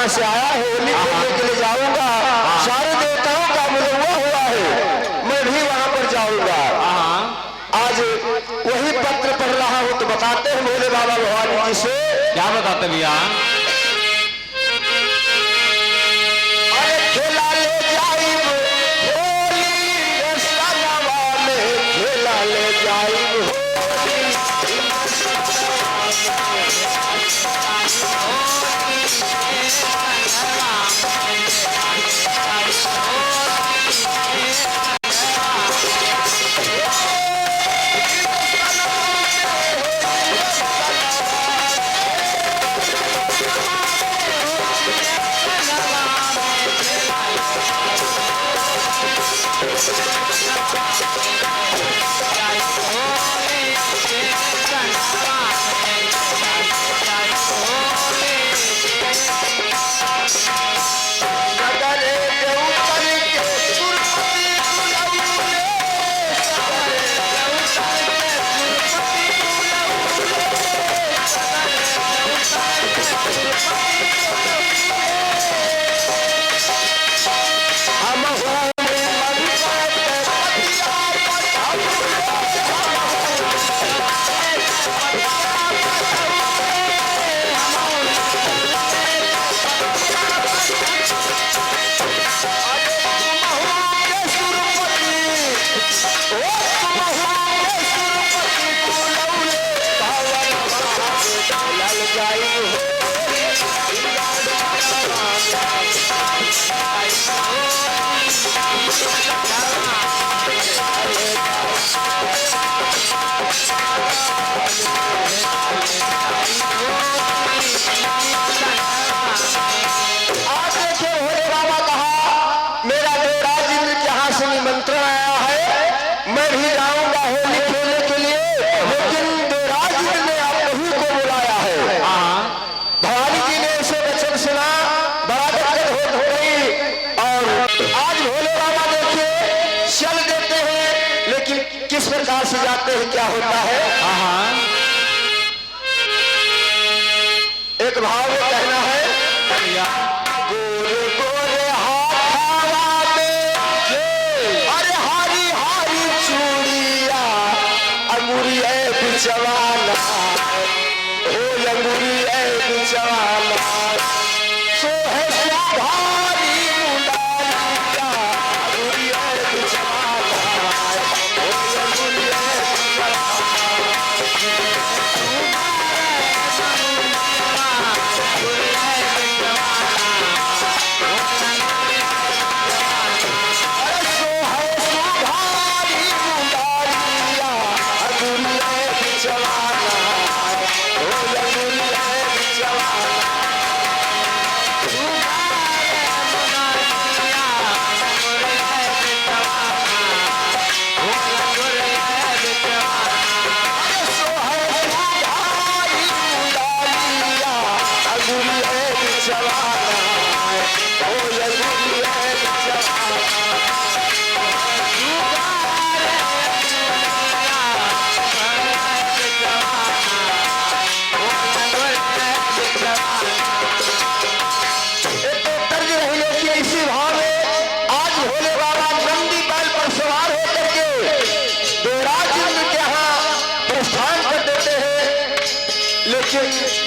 कहाँ से आया है, होली खेलने के लिए जाऊंगा, सारे देवताओं का मिलवा हुआ है, मैं भी वहां पर जाऊंगा। आज वही पत्र पढ़ रहा हूँ तो बताते हैं भोले बाबा भगवान जी से। क्या बताते भैया? अरे खेला ले जाइब होली सनवा में, खेला ले जाइब किस प्रकार से जाते हैं, क्या होता है। एक भाव में कहना है, गोरे गोरे हाथ में, अरे हारी हारी चूड़िया, अंगूरिया बिचवाना, हो अंगूरिया बिचवाना, सो है भारी मुंडालिया, अंगूरिया बिचवाना,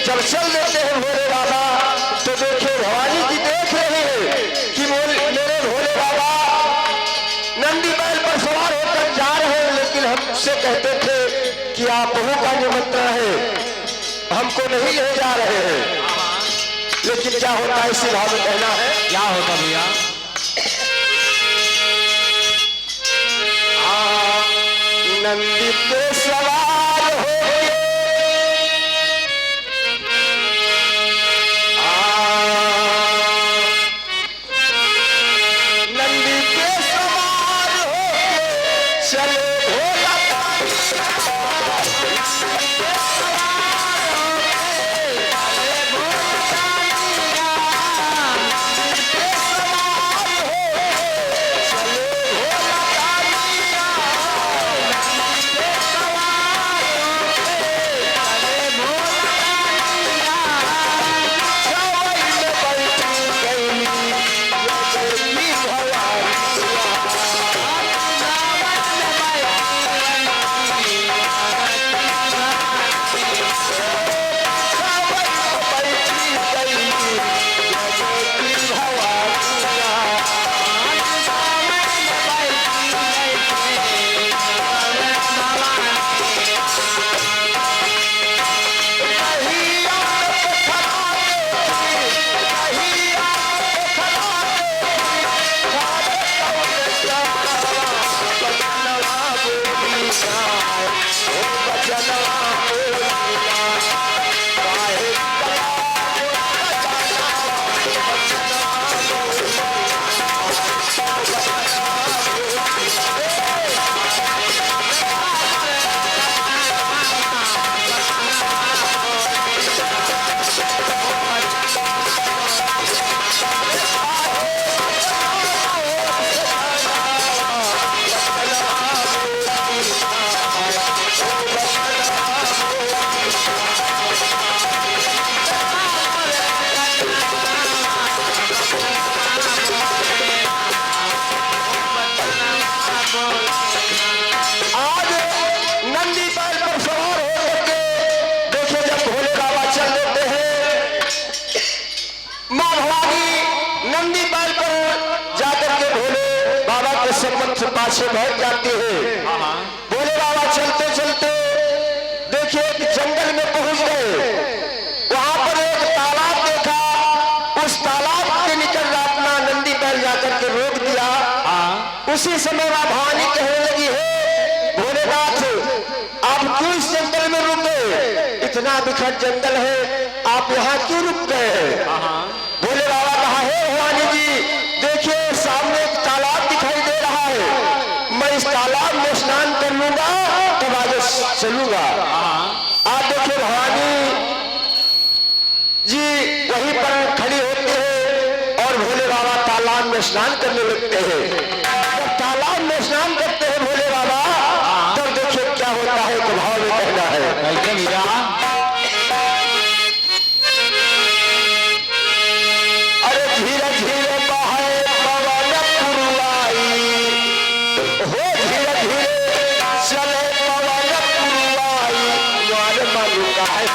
जब चल देते हैं भोले बाबा तो देखिए भवानी जी देख रहे हैं कि मेरे भोले बाबा नंदी बैल पर सवार होकर जा रहे हैं, लेकिन हमसे कहते थे कि आप बहू का निमंत्रण है, हमको नहीं ले जा रहे हैं। लेकिन क्या होता है, इसी भाव में कहना है। क्या होता भैया? नंदी पे सवार हो चले भोला पथ पाछे बैठ जाती है। भोले बाबा चलते चलते देखिए एक जंगल में पहुंच गए। वहां पर एक तालाब देखा। उस तालाब के निकट अपना नंदी बैल जाकर के रोक दिया। उसी समय वह भवानी कहने लगी है भोलेनाथ, आप क्यों इस जंगल में रुक गए? इतना विकट जंगल है, आप यहाँ क्यों रुक गए? भोले बाबा कहा है भवानी जी, देखिए सामने एक तालाब दिखाई दे रहा है, मैं इस तालाब में स्नान कर लूंगा तब आगे चलूंगा। आप देखिए भवानी जी वहीं पर खड़ी होती है और भोले बाबा तालाब में स्नान करने लगते हैं। जब तालाब में स्नान करते हैं भोले बाबा, तब देखिए क्या होता है कि भाव में कहना है कैसे भैया? अरे धीरे धीरे बहे पवन पुरवाई, हो धीरे धीरे चले पवन पुरवाई, मार मन का है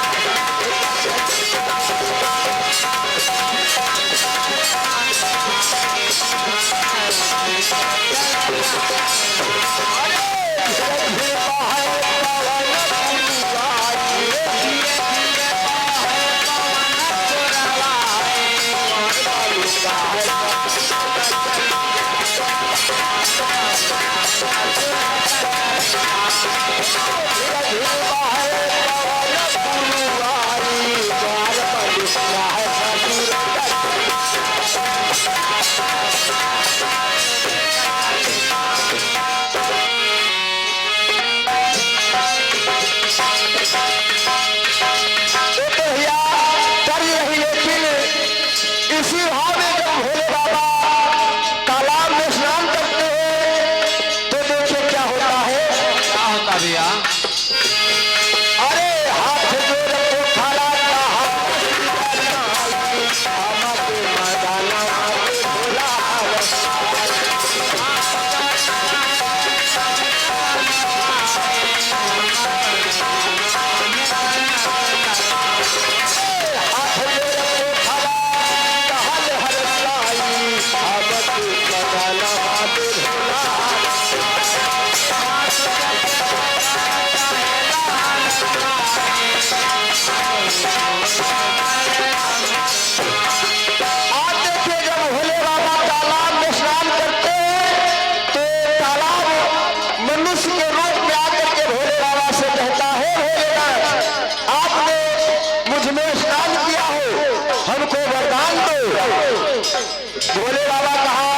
भोले बाबा कहा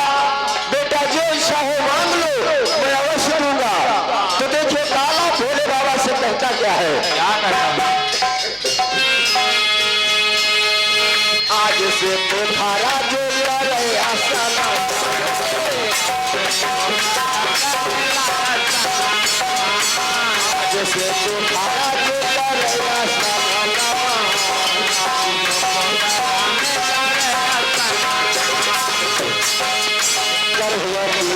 बेटा जो इच्छा हो मांग लो, मैं अवश्य दूंगा। तो देखिए काला भोले बाबा से कहता क्या है, क्या कहता? आज से तुम्हारा जो करे आसना, आज से तुम्हारा जो करे आसना,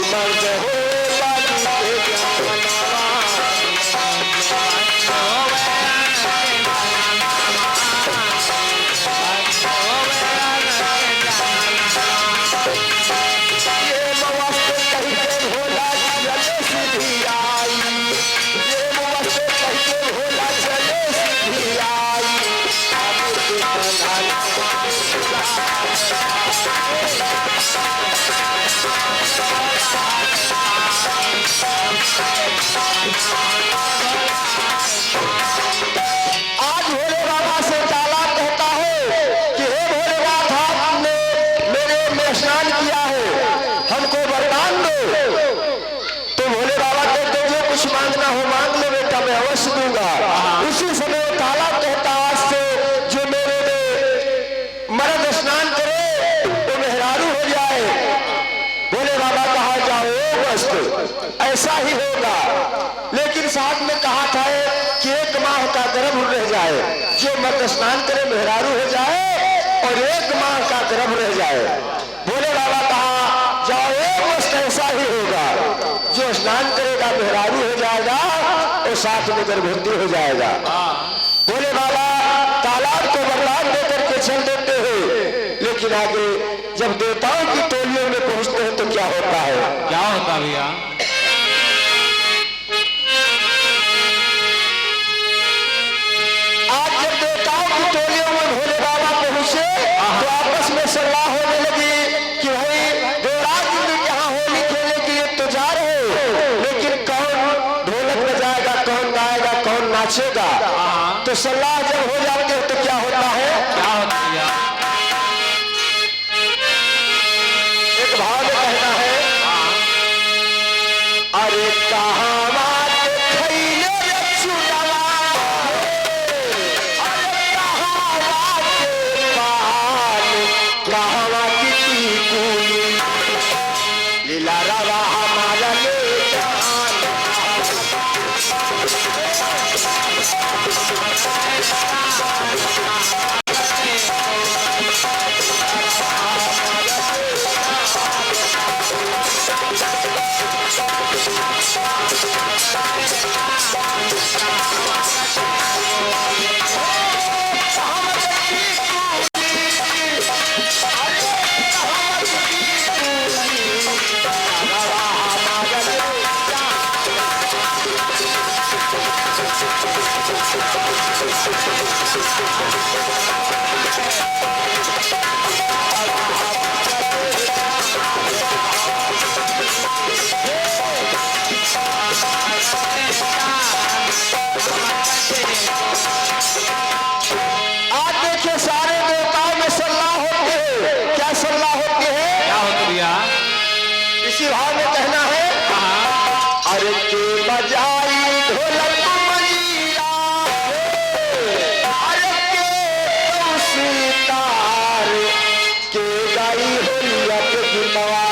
मर्द हो बाजी के मांगना हो मांग लो बेटा, मैं अवश्य दूंगा। उसी समय ताला कहता आज से जो मेरे में मर्द स्नान करे वो मेहरारू हो जाए। भोले बाबा कहा जाओ बस ऐसा ही होगा, लेकिन साथ में कहा था कि 1 माह का गर्भ रह जाए, जो मर्द स्नान करे मेहरारू हो जाए और 1 माह का गर्भ रह जाए। भोले बाबा कहा जाओ बस ऐसा ही होगा, जो स्नान करेगा मेहरारू हो जाएगा और साथ में गर्भवती हो जाएगा। भोले बाबा तालाब को वरदान देकर के चल देते हैं, लेकिन आगे जब देवताओं की टोलियों में पहुंचते हैं तो क्या होता है? क्या होता भैया? तो सलाह जब हो जाती है तो क्या होता है? क्या होता है भैया? एक भाव में कहना है, अरे कहाँ बात खैले रचुलवा, अरे कहाँ बात पान, कहाँ बात की कूली, लीला रवा हमारा ले जान। आज देखिए सारे देवताओं में सलाह होती है। क्या सलाह होती है? क्या होता है भैया? इसी भाव में कहना है, अरे के बजाई ढोलक मंजीरा, अरे के सितार, के गाई होलिया के गीतवा,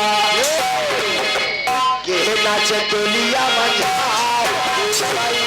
के नाच टोलिया मझार, के गाई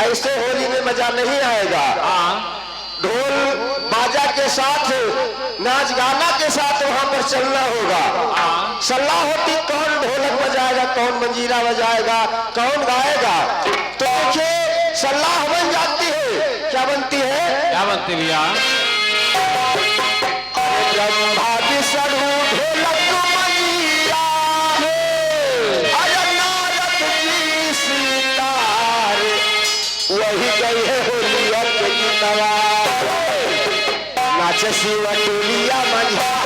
ऐसे होली में मजा नहीं आएगा। ढोल बाजा के साथ नाच गाना के साथ वहां पर चलना होगा। सलाह होती कौन ढोलक बजाएगा, कौन मंजीरा बजाएगा, कौन गाएगा। तो देखिए सलाह बन जाती है। क्या बनती है? क्या बनती भैया? ब्रह्मा विष्णु ढोलक मंजीरा, अरे नारद जी सितार, वही गई है होलिया के गीतवा, नाच शिव टोलिया मंझार।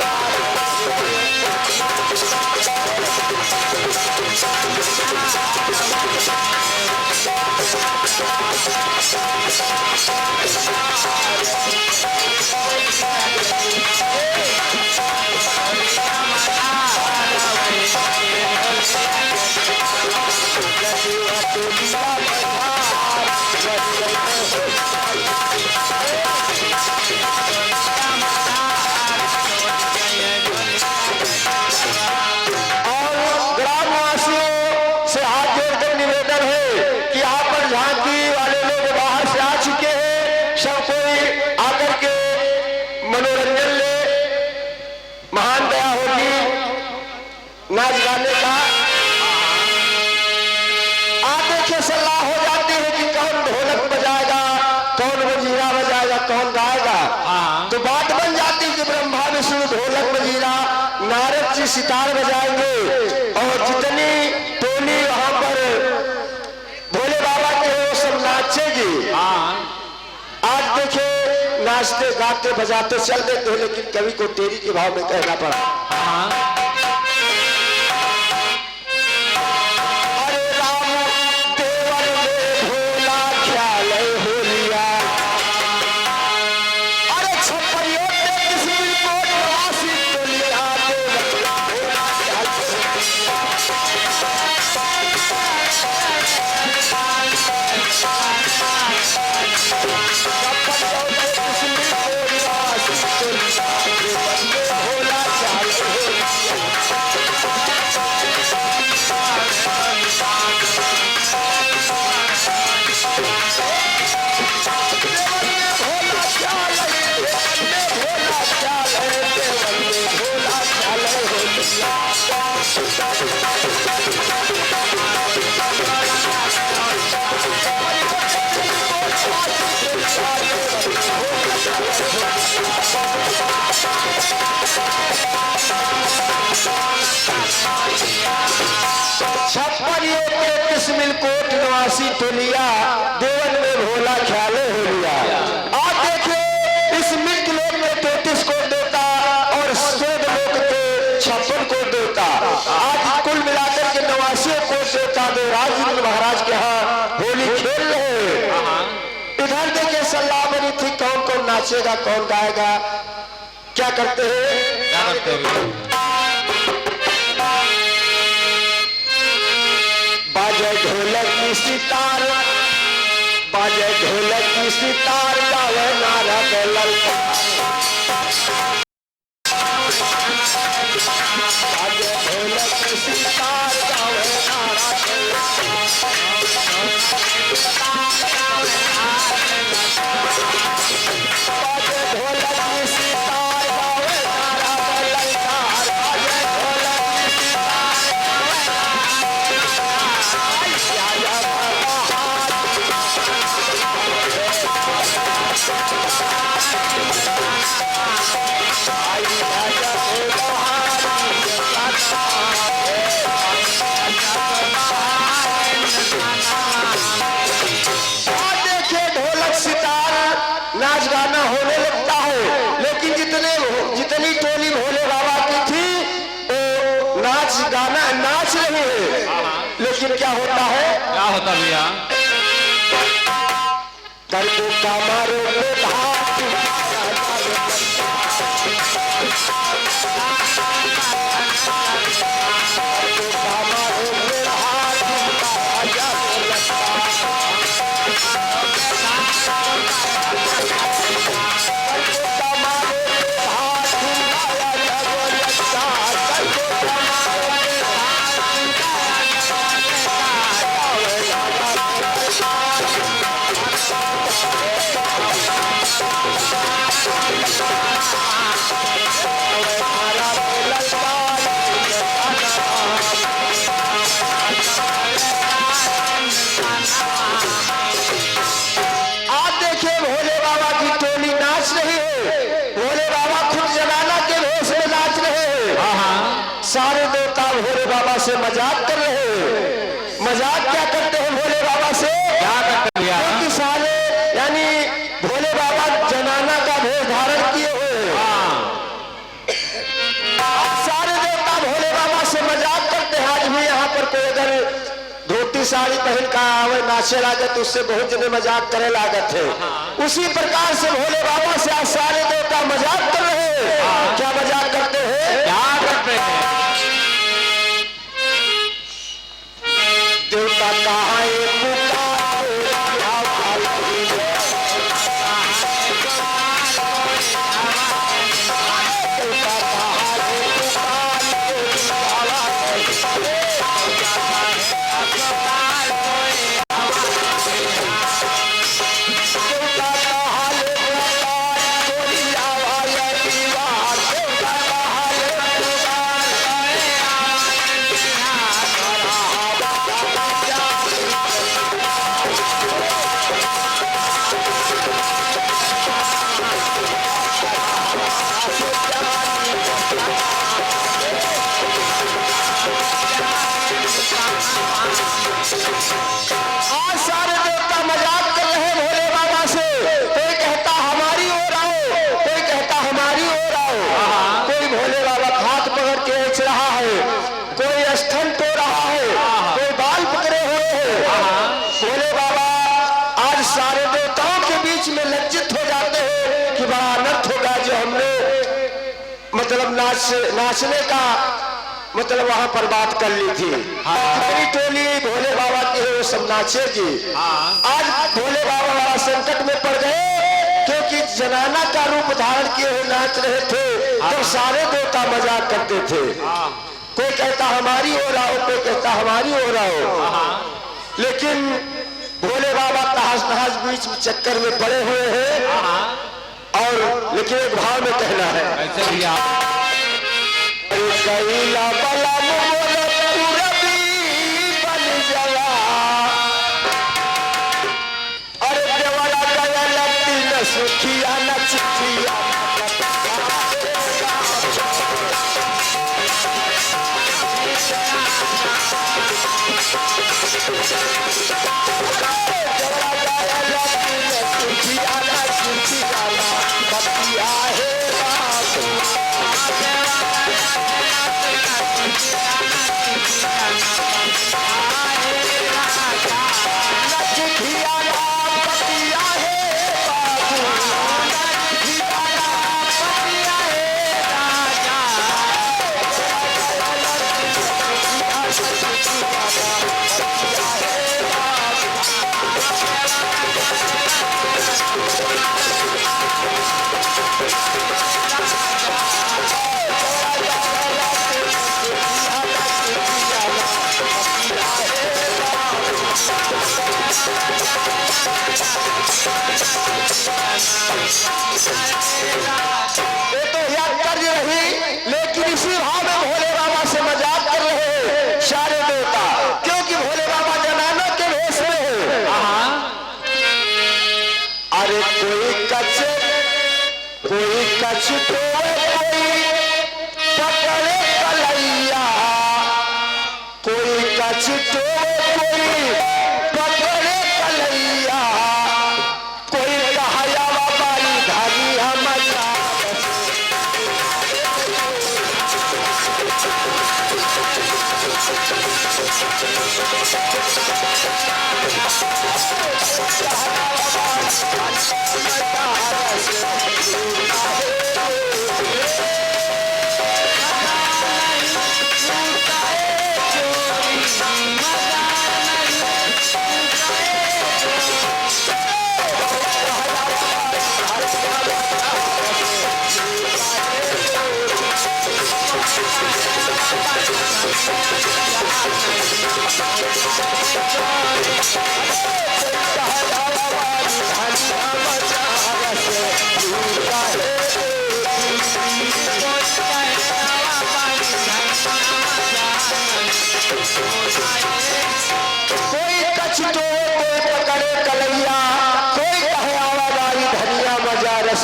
नाच गाने का आप देखिए सलाह हो जाती है कि कौन ढोलक बजाएगा, कौन मंजीरा बजाएगा, कौन गाएगा। तो बात बन जाती कि ब्रह्मा विष्णु ढोलक मंजीरा, नारद जी सितार बजाएंगे और जितनी टोली वहां पर भोले बाबा के वो सब नाचेगी। आज देखिए नाचते गाते बजाते चल देते हैं, लेकिन कवि को तेरी के भाव में कहना पड़ा। छप्पर ये 33 मिल कोट नवासी टोलिया देवन में भोला ख्याले हो लिया। आप देखिए इस मिल्क लोक में 33 कोट देता और स्वर्ग लोक के 56 कोट देता। आज कुल मिलाकर के 89 कोट देता। देवराज इंद्र महाराज के यहाँ होली खेल रहे। इधर देखिए सलाह बनी थी कौन कौन नाचेगा कौन गाएगा। क्या करते हैं? क्या करते हैं? बाजे ढोलक की सितार, बाजे ढोलक की सितार, गावे नारा के ललकार। बाजे ढोलक की सितार, गावे नारा के ललकार। बाजे ढोलक की सितार, गावे नारा के ललकार। बाजे ढोलक की सितार, गावे नाच गाना होने लगता है। लेकिन जितनी टोली भोले बाबा की थी वो नाच गाना नाच रही है। लेकिन क्या होता है? क्या होता भैया? करके कमर में धार, सारे देवता भोले बाबा से मजाक कर रहे हैं। मजाक क्या करते हैं भोले बाबा से? क्या करते भैया? क्योंकि सारे यानी भोले बाबा जनाना का भेष धारण किए हुए हैं। सारे देवता भोले बाबा से मजाक करते हैं। आज भी यहाँ पर कोई अगर धोती साड़ी पहन का आवे नाचे लागत तो उससे बहुत जने मजाक करे लागत है। उसी प्रकार से भोले बाबा से आज सारे देवता मजाक कर रहे हैं। क्या मजाक करते हैं? क्या करते हैं? देवता कहाँ मतलब नाचने का मतलब वहां पर बात कर ली थी। जितनी टोली भोले बाबा की है वो सब नाचेगी। आज भोले बाबा बड़ा संकट में पड़ गए क्योंकि जनाना का रूप धारण किए हुए नाच रहे थे। जब सारे देवता मजाक करते थे, कोई कहता हमारी ओर आओ, कोई कहता हमारी ओर आओ। लेकिन भोले बाबा तहस नहस बीच में चक्कर में पड़े हुए हैं। और लेकिन एक भाव में कहना है, ऐसे भैया कैला बला पूरबी बन जवा, अरे देवरा सुखिया न चिट्ठिया ये तो याद कर रही, लेकिन इसी भाव में भोले बाबा से मजाक कर रहे हैं सारे देवता, क्योंकि भोले बाबा जनाना के भेष में है। अरे कोई कच तो कोई पकड़े कलैया, कोई कच तो कोई पकड़े कलैया, कोई कहाया बाबारी धागी हम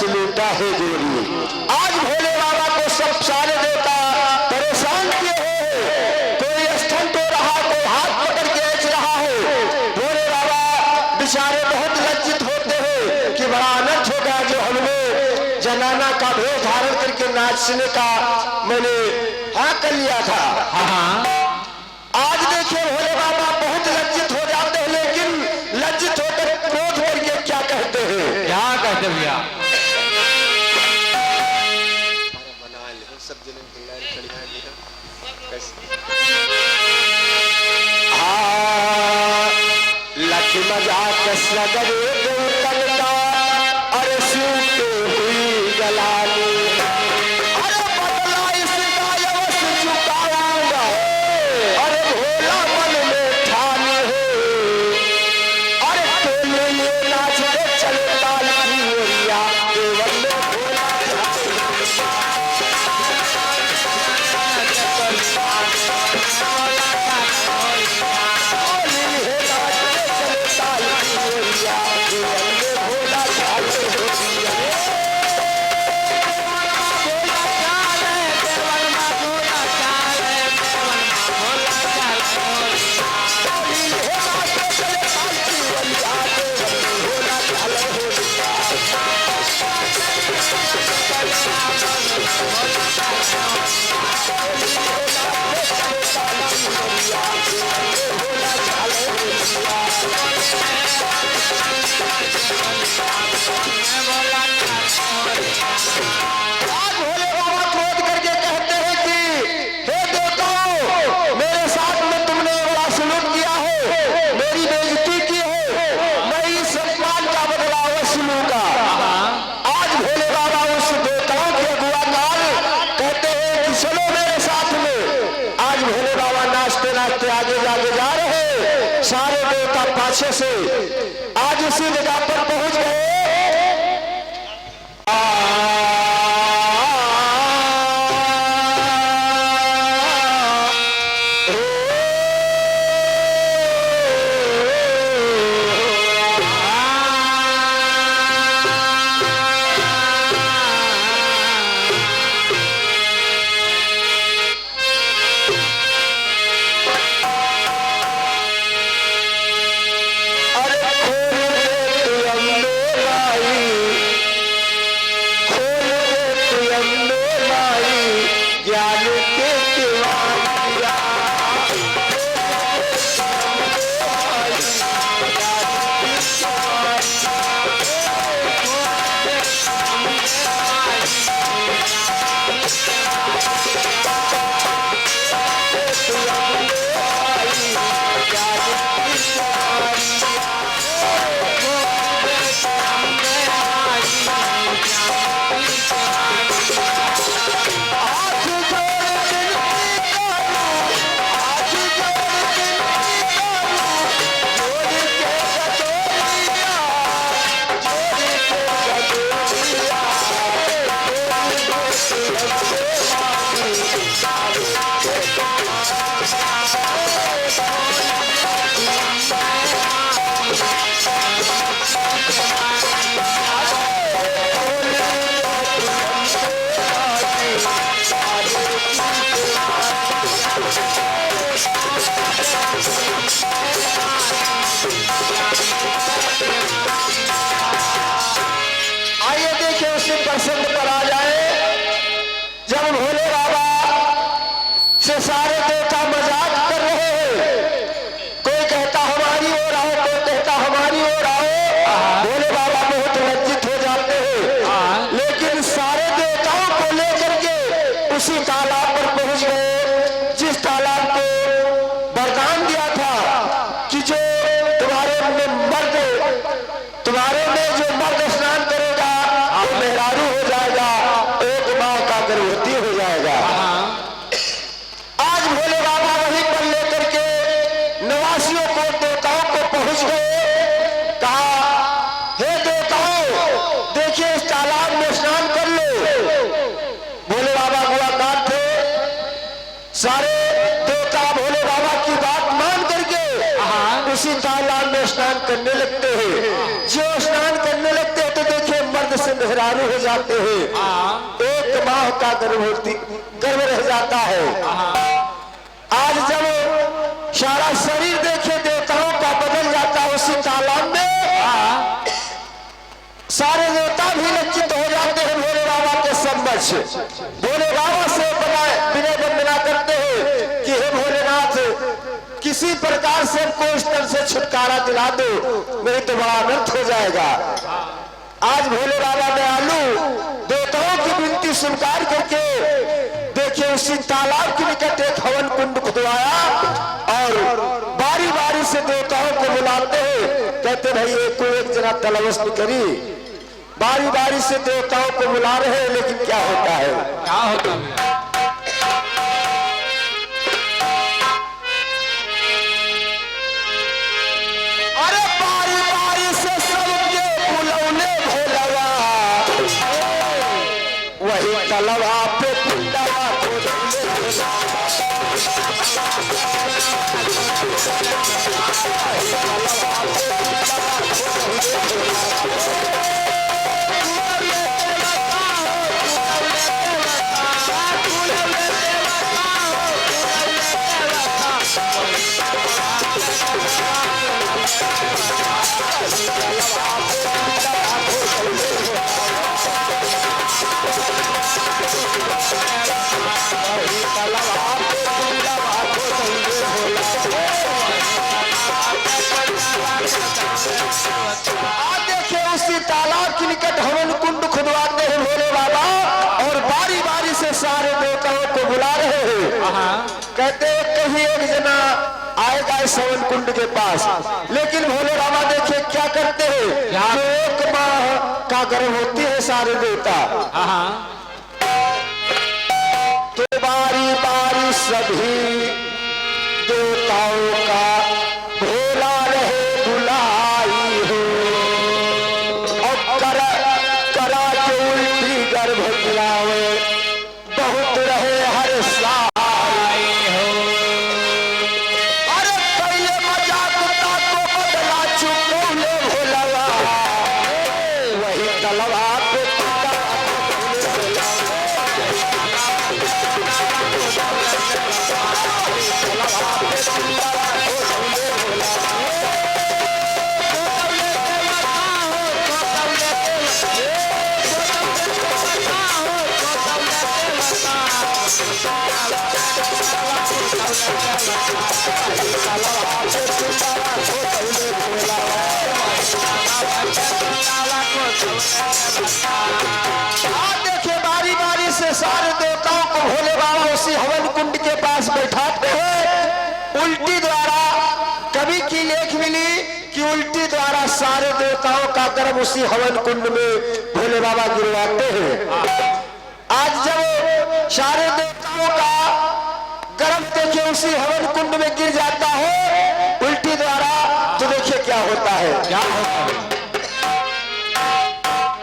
लूटा है गोरी। आज भोले बाबा को सब सारे देवता परेशान किए हैं, कोई स्टंट हो रहा, कोई हाथ पकड़ के नाच रहा है। भोले बाबा बेचारे बहुत लज्जित होते हैं कि बड़ा अनर्थ हो गया जो हमने जनाना का भेष धारण करके नाचने का मैंने हाँ कर लिया था। आज देखिए भोले बाबा बहुत लज्जित हो जाते हैं, लेकिन लज्जित होकर क्रोध करके क्या कहते हैं? क्या कहते भैया? लख मजाक सगरे देवतन का, अरे सूते हुई गलानी, अरे बदला इसका यवस चुकाऊंगा, अरे भोला मन में ठानी है, अरे टोले ये नाचते चले ताली ओरिया, केवल में भोला पाछे से आज उसी जगह पर पहुंच गए। प्रसंग पर आ जाए, जब भोले बाबा से सारे देवता मजाक कर रहे हैं, कोई कहता हमारी ओर आओ, कोई कहता हमारी ओर आओ, भोले बाबा बहुत लज्जित हो जाते हैं, लेकिन सारे देवताओं को लेकर के उसी तालाब पर पहुंच गए, जिस तालाब को वरदान दिया था कि जो तुम्हारे में जो मर्द स्नान करेगा वो मेहरारू हो जाएगा, एक माह का गर्भवती हो जाएगा। आज भोले बाबा वहीं पर लेकर के निवासियों को, देवताओं को पहुंच गए, कहा हे देवताओं देखिए इस तालाब में स्नान कर लो। भोले बाबा गुआकार थे, सारे देवता भोले बाबा की बात मान करके उसी तालाब में स्नान करने लगते हैं। जो स्नान करने लगते हैं तो देखिए मर्द से मेहरारू हो जाते हैं, एक माह का गर्भ रह जाता है। आज जब सारा शरीर देखे देवताओं का बदल जाता है उसी तालाब में, सारे देवता भी लज्जित हो जाते हैं भोले बाबा के समक्ष। भोले बाबा से विनय वंदना करते हैं कि हे भोलेनाथ किसी प्रकार से हमको इस तरह से छुटकारा दिला दो, नहीं तो बड़ा अनर्थ हो जाएगा। आज भोले बाबा दयालु देवताओं की विनती स्वीकार करके देखिए उसी तालाब के निकट एक हवन कुंड खुदवाया और बारी बारी से देवताओं को बुलाते हैं, कहते भाई एक जना तलवस्ती करी, बारी बारी से देवताओं को बुला रहे हैं, लेकिन क्या होता है, क्या होता है? अरे बारी बारी से सबके बुलौने भोलवा, वही तलवा पे पिंडवा खोदौले भोलवा। तालाब के निकट हवन कुंड खुदवाते हैं भोले बाबा और बारी बारी से सारे देवताओं को बुला रहे हैं। कहते हैं कहीं एक जना आएगा इस हवन कुंड के पास, लेकिन भोले बाबा देखिए क्या करते हैं, जो एक माह का गर्भ होती है सारे देवता, तो बारी बारी सभी देवताओं का भोला रहे बुलाई हो, करा के उल्टी गर्भ गिरावे बहुत रहे हर सहाय हो। अरे पहले मजाक को बदला चुकौले भोलवा, वही तलवा पे देखिए बारी बारी से सारे देवताओं को भोले बाबा उसी हवन कुंड के पास बैठाते हैं। उल्टी द्वारा कवि की लेख मिली कि उल्टी द्वारा सारे देवताओं का गर्भ उसी हवन कुंड में भोले बाबा गिरवाते हैं। आज जब सारे देवताओं का गर्भ देखिए उसी हवन कुंड में गिर जाता है उल्टी द्वारा, तो देखिए क्या होता है, क्या होता है,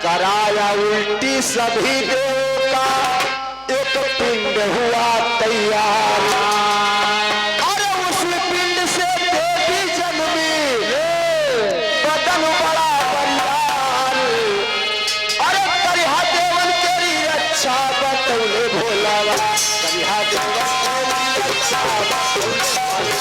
कराया उल्टी सभी देवता एक पिंड हुआ तैयार, अरे उस पिंड से देवी जन्मी बदन बड़ा परिवार, अरे करिहा देवन तेरी रक्षा बतौले भोला, करिहा देवन तेरी रक्षा बतौले भोला।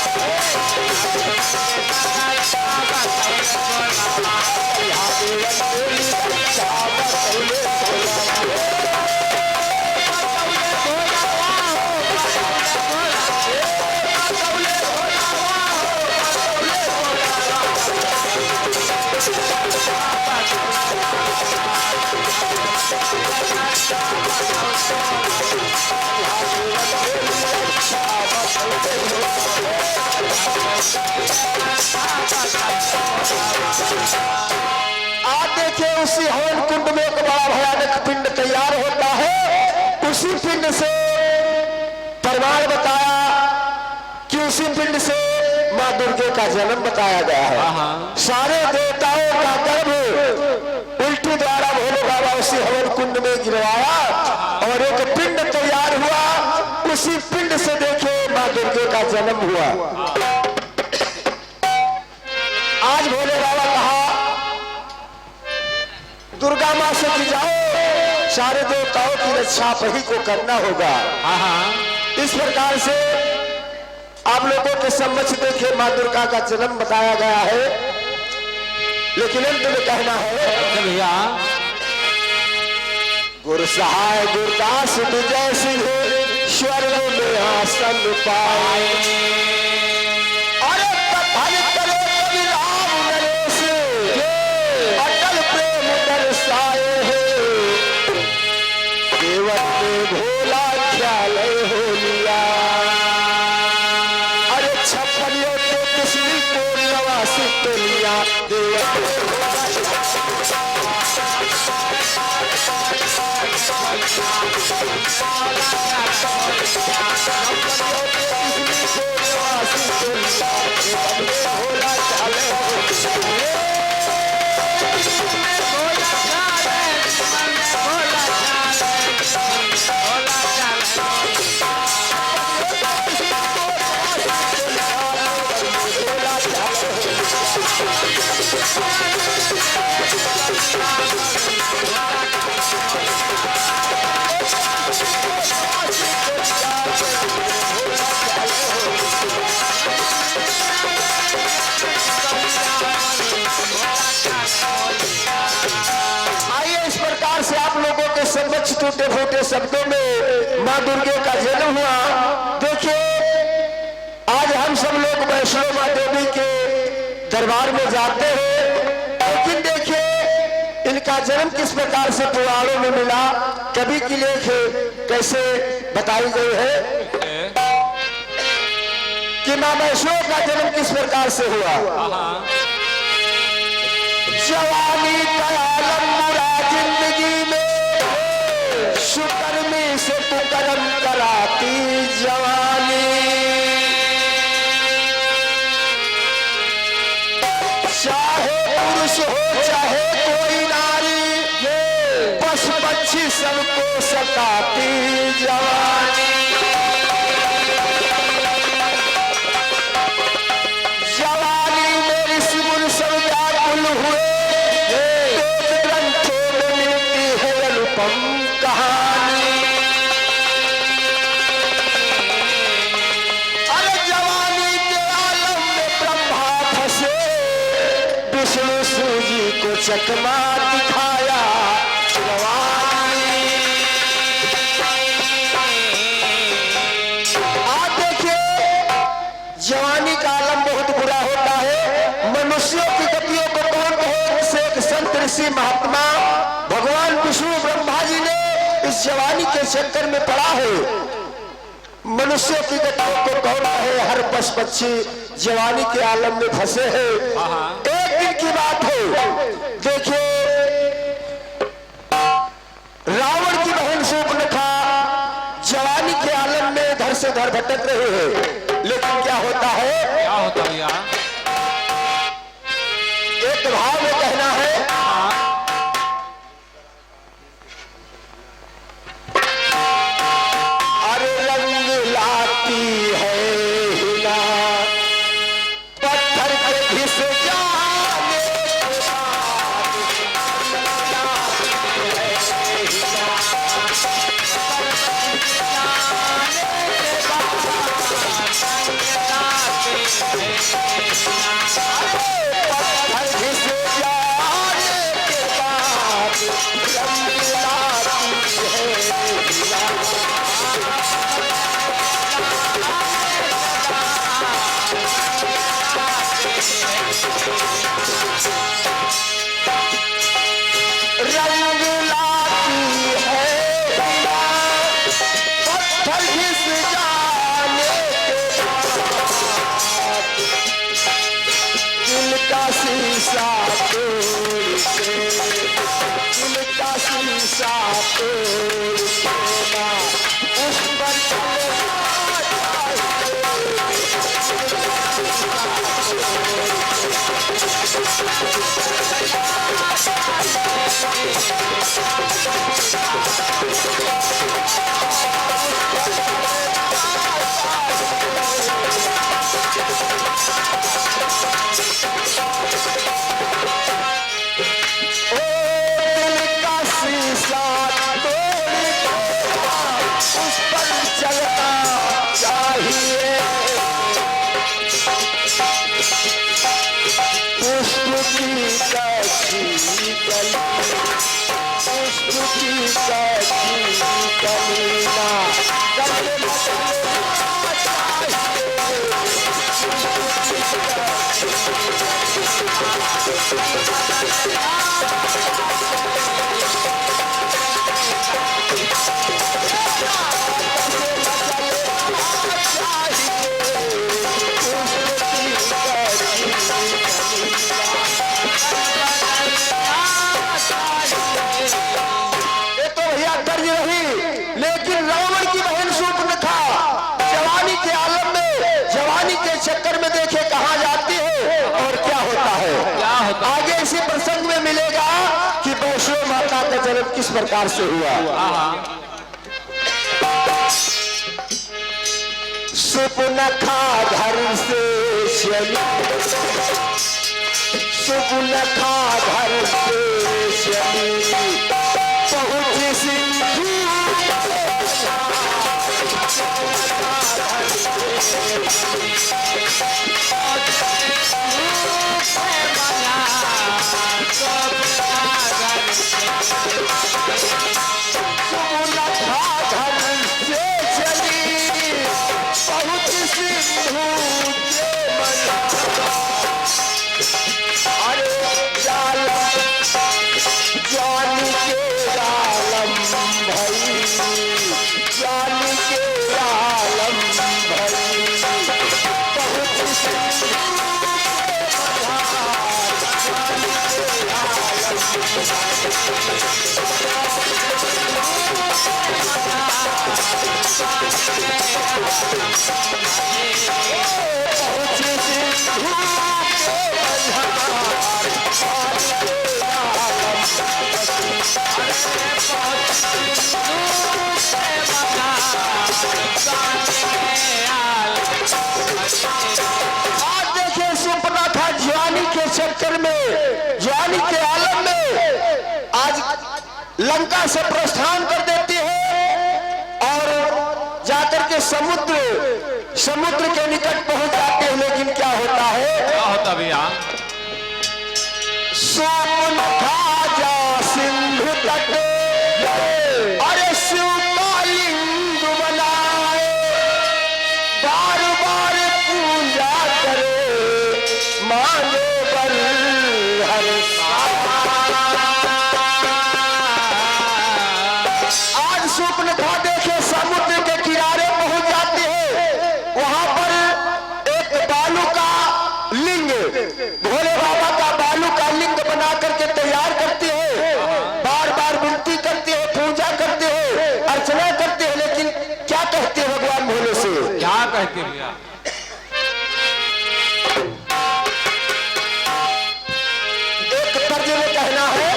आप देखिए उसी हवन कुंड में एक बड़ा भयानक पिंड तैयार होता है। उसी पिंड से प्रमाण बताया कि उसी पिंड से मां दुर्गे का जन्म बताया गया है। सारे देवताओं का गर्भ उल्टी द्वारा भोले बाबा उसी हवन कुंड में गिरवाया और एक पिंड तैयार हुआ। उसी पिंड से देखे मां दुर्गे का जन्म हुआ। आज भोले बाबा कहा दुर्गा मां से की जाओ, सारे देवताओं की रक्षा वही को करना होगा। इस प्रकार से आप लोगों के समक्ष देखे मां दुर्गा का जन्म बताया गया है। लेकिन अंत में कहना है भैया गुरु सहाय गुरदास विजय सिंह स्वर्ग में आसन पाए। अरे कथन करे कवि राम नरेश, अटल प्रेम दर्शाए है। केवल में भोला ख्याल हो लिया। अरे छप्पनियों के किसनी को नवासी तो लिया। समक्ष टूटे फूटे शब्दों में मां दुर्गे का जन्म हुआ। देखिए आज हम सब लोग वैष्णो मां देवी के दरबार में जाते हैं, लेकिन देखिए इनका जन्म किस प्रकार से पुराणों में मिला, कवि की लेख कैसे बताई गई है कि मां वैष्णो का जन्म किस प्रकार से हुआ। जवानी का आलम बुरा जिंदगी में सुकर्मी से कुकर्म कराती जवानी। चाहे पुरुष हो चाहे कोई नारी, पशु पक्षी सबको सताती जवानी। जवानी में ऋषि मुनि सब व्याकुल हुए, ग्रंथों में मिलती है अनुपम कहानी। अरे जवानी के आलम में ब्रह्मा फंसे, विष्णु सूजी को चकमा दिखाया जवानी। आप देखिए जवानी का आलम बहुत बुरा होता है। मनुष्यों की गतियों को कौन कहे से एक संत ऋषि महात्मा भगवान विष्णु ब्रह्मा जी ने इस जवानी के चक्कर में पड़ा है। मनुष्यों की गतियों को कौन कहे, हर पशु पक्षी जवानी के आलम में फंसे हैं। एक दिन की बात है, देखिए रावण की बहन शूर्पणखा जवानी के आलम में इधर से उधर भटक रहे हैं। लेकिन क्या होता है, क्या होता भैया एक भाव में कहना है अरे रंग लाती है हिला पत्थर पे घिस जाने के बाद शीशा तोड़ के ना उस पर किस प्रकार से हुआ। सुपुनखा घर से चली, सुपुनखा घर से चली पहुंची सिंधु चक्कर में, जवानी के आलम में आज लंका से प्रस्थान कर देती है और जाकर के समुद्र के निकट पहुंच जाते हैं। लेकिन क्या होता है, क्या होता भैया? सुपुनखा जा सिंधु तट, अरे शिवलिंग बनाए, बार बार पूजा करे, मानो आज सुपुनखा देखे समुद्र के किनारे पहुंच जाते हैं। वहां पर एक बालू का लिंग, भोले बाबा का बालू का लिंग बना करके तैयार करते हैं, बार बार विनती करते हैं, पूजा करते हैं, अर्चना करते हैं। लेकिन क्या कहते हैं भगवान भोले से? क्या कहते भैया? कहना है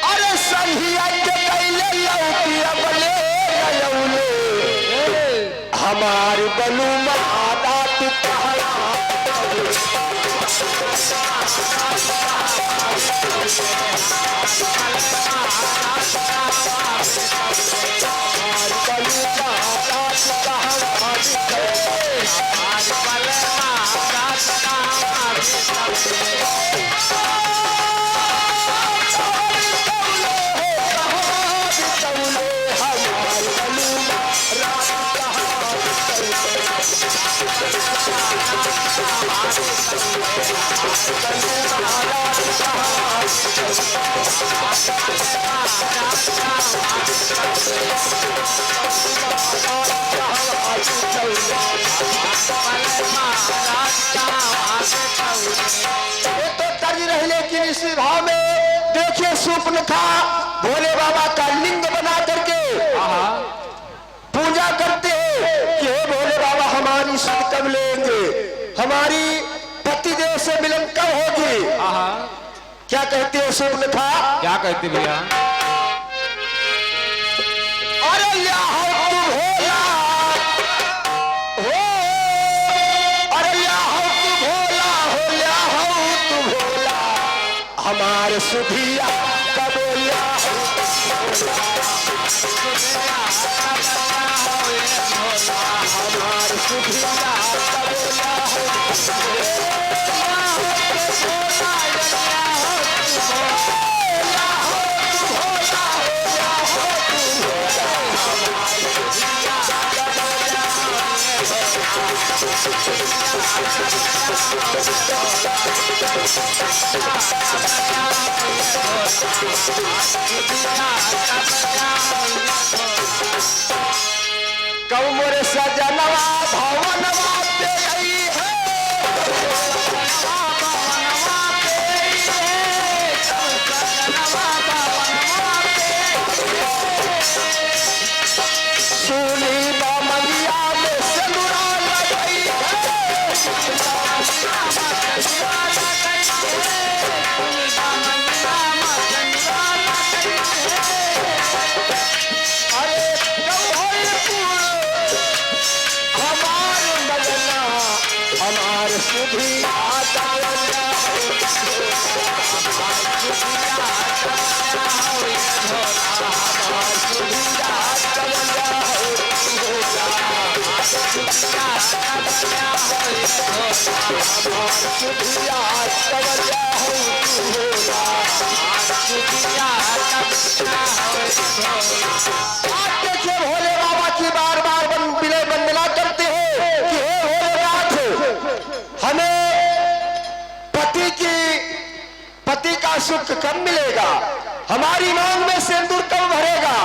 अरे सही हमारी बलू माता लेकिन इस भाव में देखिए सुपुनखा भोले बाबा का लिंग बना करके हाँ पूजा करते हैं कि हे भोले बाबा हमारी सुध कब लेंगे, हमारी पतिदेव से मिलन कब होगी। हाँ क्या कहते हैं सुर्णखा? क्या कहते भैया? अरे या हो तू भोला हो, अरे या हो तू भोला हो, या हो तू भोला हमारे सुधिया कब या हो हमारे सुधिया कब या हो कब मोरे सजनवा भवनवा पे आई है, सूली बामनिया में सिंदूरा लगाई अरे हमार मगना हमार सुधी आता देखिए भोले बाबा की बार बार विनय वंदना करते हैं कि हे भोलेनाथ हमें पति का सुख कब मिलेगा, हमारी मांग में सिंदूर कब भरेगा।